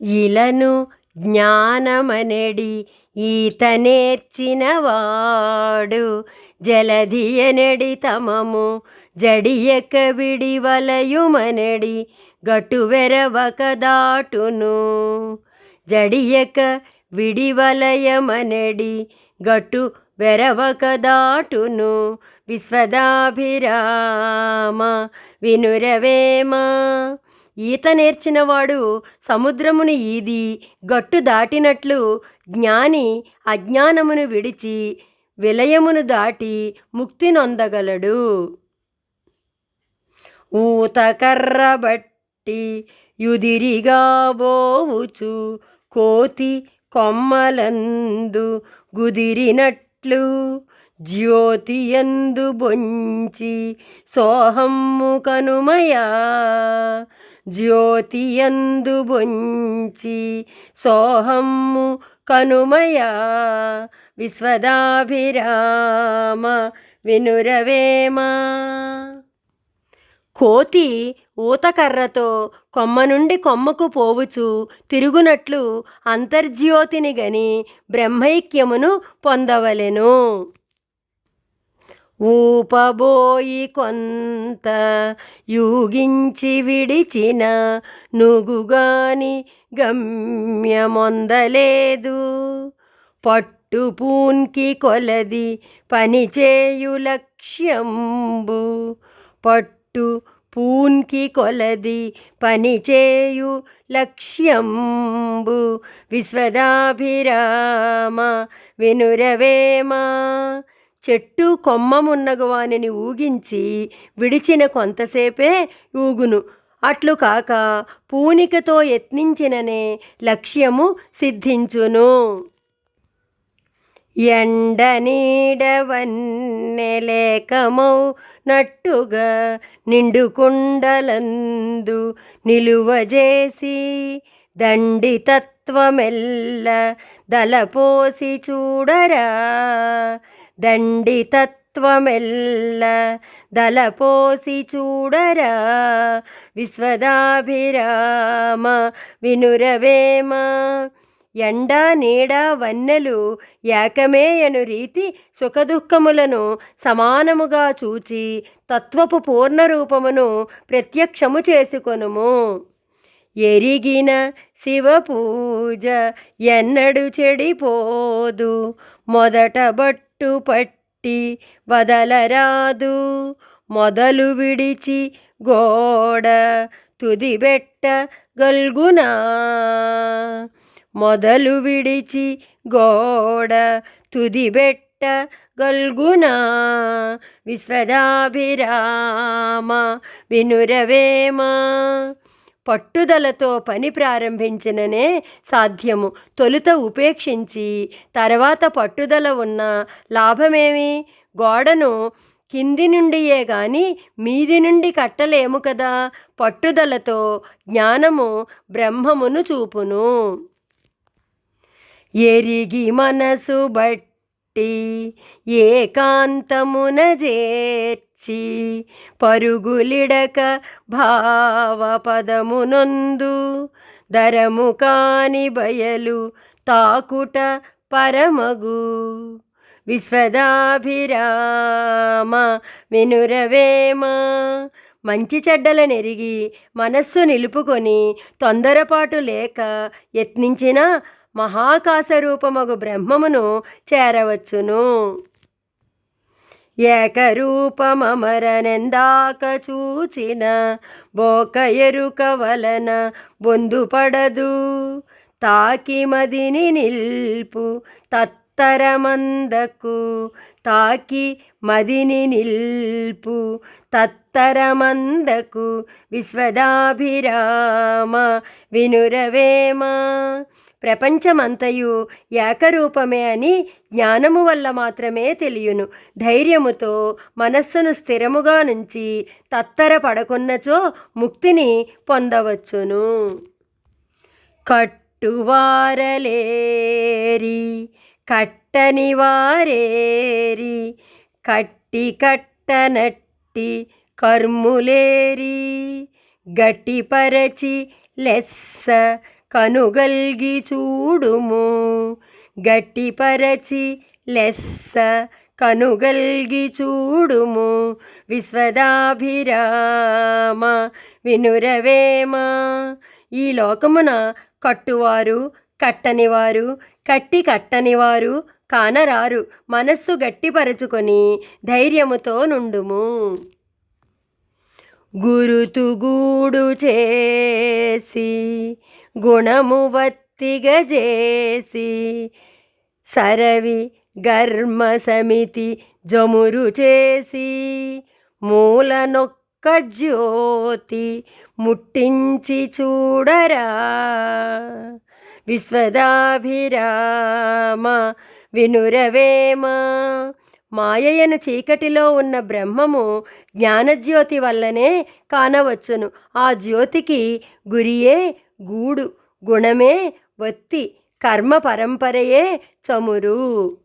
ఇలను జ్ఞానమనెడి ఈత నేర్చినవాడు జలధియనెడి తమము జడియక విడివలయుమనెడి గటువెరవక దాటును. జడియక విడివలయమనెడి గటు వెరవక దాటును. విశ్వదాభిరామ వినురవేమ. ఈత నేర్చినవాడు సముద్రమును ఈది గట్టు దాటినట్లు జ్ఞాని అజ్ఞానమును విడిచి విలయమును దాటి ముక్తి నొందగలడు. ఊతకర్రబట్టి యుదిరిగా బోవుచు కోతి కొమ్మలందు గుదిరినట్లు జ్యోతియందు బొంచి సోహమ్ము కనుమయా. జ్యోతియందు బొంచి సోహమ్ము కనుమయా. విశ్వదాభిరామ వినురవేమ. కోతి ఊతకర్రతో కొమ్మ నుండి కొమ్మకు పోవుచు తిరుగునట్లు అంతర్జ్యోతిని గని బ్రహ్మైక్యమును పొందవలెను. ఊపబోయి కొంత యూగించి విడిచిన నుగుగాని గమ్యమొందలేదు. పట్టు పూన్కి కొలది పనిచేయు లక్ష్యంబు. పట్టు పూన్కి కొలది పనిచేయు లక్ష్యంబు. విశ్వదాభిరామ వినురవేమ. చెట్టు కొమ్మమున్నగవానిని ఊగించి విడిచిన కొంతసేపే ఊగును. అట్లు కాక పూనికతో యత్నించిననే లక్ష్యము సిద్ధించును. ఎండ నీడవన్నెలేకమౌ నట్టుగా నిండు కుండలందు నిలువజేసి దండితత్వమెల్ల దలపోసి చూడరా. దండితత్వమెల్ల దలపోసి చూడరా. విశ్వదాభిరామ వినురవేమ. ఎండ నీడ వన్నెలు ఏకమేయను రీతి సుఖదుఃఖములను సమానముగా చూచి తత్వపు పూర్ణరూపమును ప్రత్యక్షము చేసుకొనుము. ఎరిగిన శివపూజ ఎన్నడు చెడిపోదు. మొదట బట్టు పట్టి వదలరాదు. మొదలు విడిచి గోడ తుదిబెట్ట గల్గునా. మొదలు విడిచి గోడ తుదిబెట్ట గల్గునా. విశ్వదాభిరామ వినురవేమ. పట్టుదలతో పని ప్రారంభించిననే సాధ్యము. తొలుత ఉపేక్షించి తర్వాత పట్టుదల ఉన్న లాభమేమి? గోడను కింది నుండియే గాని మీది నుండి కట్టలేము కదా. పట్టుదలతో జ్ఞానము బ్రహ్మమును చూపును. ఎరిగి మనసు బట్టి ఏకాంతమున చేర్చి పరుగులిడక భావపదమునందు దరము కాని బయలు తాకుట పరమగు. విశ్వదాభిరామ వినురవేమ. మంచి చెడ్డలనెరిగి మనస్సు నిలుపుకొని తొందరపాటు లేక యత్నించిన మహాకాశరూపమగు బ్రహ్మమును చేరవచ్చును. ఏకరూపమమరనెందాక చూచిన బోక ఎరుక వలన బొందుపడదు. తాకి మదిని నిల్పు తత్తరమందకు. తాకి మదిని నిల్పు తత్తరమందకు. విశ్వదాభిరామ వినురవేమ. ప్రపంచమంతయు ఏకరూపమే అని జ్ఞానము వల్ల మాత్రమే తెలియను. ధైర్యముతో మనస్సును స్థిరముగా నుంచి తత్తర పడకున్నచో ముక్తిని పొందవచ్చును. కట్టువారలేరి కట్టని వారేరి కట్టి కట్టనట్టి కర్ములేరి గట్టిపరచి లెస్స కనుగల్గి చూడుము గట్టిపరచి లెస్స కనుగల్గి చూడుము విశ్వదాభిరామ వినురవేమ. ఈ లోకమున కట్టువారు కట్టనివారు కట్టనివారు కానరారు. మనస్సు గట్టిపరచుకొని ధైర్యముతో నుండుము. గురుతు గూడు చేసి గుణము వత్తిగా చేసి సరవి గర్మ సమితి జమురు చేసి మూలనొక్క జ్యోతి ముట్టించి చూడరా విశ్వదాభిరామ వినురవేమ. మాయయను చీకటిలో ఉన్న బ్రహ్మము జ్ఞానజ్యోతి వల్లనే కానవచ్చును. ఆ జ్యోతికి గురియే గూడు, గుణమే వత్తి, కర్మ పరంపరయే చమురు.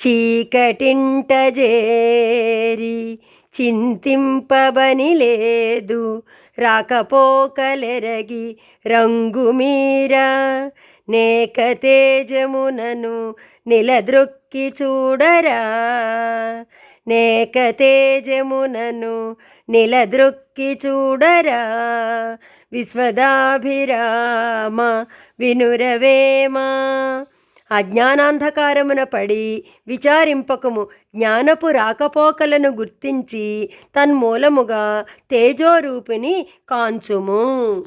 చీకటింట జేరి చింతింపబని లేదు రాకపోకలెరగి రంగుమీరా నేక తేజమునను నిలద్రొక్కి చూడరా నేక తేజమునను నిలద్రొక్కి చూడరా విశ్వదాభిరామ వినురవేమ. అజ్ఞానాంధకారమున పడి విచారింపకము. జ్ఞానపు రాకపోకలను గుర్తించి తన్మూలముగా తేజోరూపిణి కాంచుము.